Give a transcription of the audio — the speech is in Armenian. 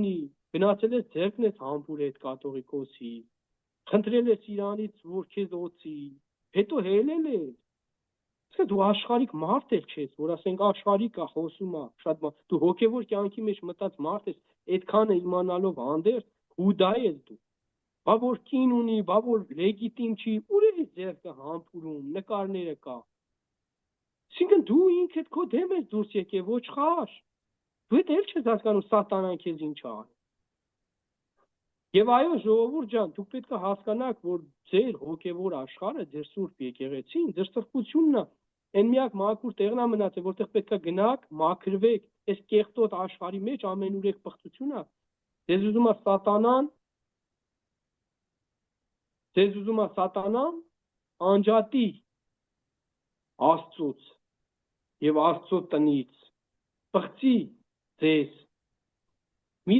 լինի, գնացել ես ձեռքն ես համբուրել այդ կաթողիկոսի, խնդրել ես իրանից, որ քեզ օծի, հետո հելել ես։ Իսկ դու աշխարհիկ մարդ էլ չես, որ ասենք աշխարհիկ է խոսում է, շատ դու հոգևոր կյանքի մեջ մտած մարդ ես, այդքանը իմանալով հանդերձ հուդա ես դու։ Բա որ կին ունի, բա որ լեգիտիմ չի, ուր է ձեռքը համբուրում, նկարները կա։ Այսինքն դու ինքդ քո դեմ ես դուրս եկել, ոչխար։ Դու էլ չես հասկանում սատանան քեզ ինչ ա։ Եվ այո, ժողովուրդ ջան, դուք պետք է հասկանաք, որ ձեր հոգևոր աշխարհը, ձեր սուրբ եկեղեցին, ձեր սրբությունն է, այն միակ մաքուր տեղն է մնացել, որտեղ պետք է գնաք, մաքրվեք, այս կեղտոտ աշխարհի մեջ ամենուրեք պղծություն է։ Ձեզ ուզում է սատանան անջատի Աստծուց եւ Աստծո տնից, պղծի ձեզ։ Մի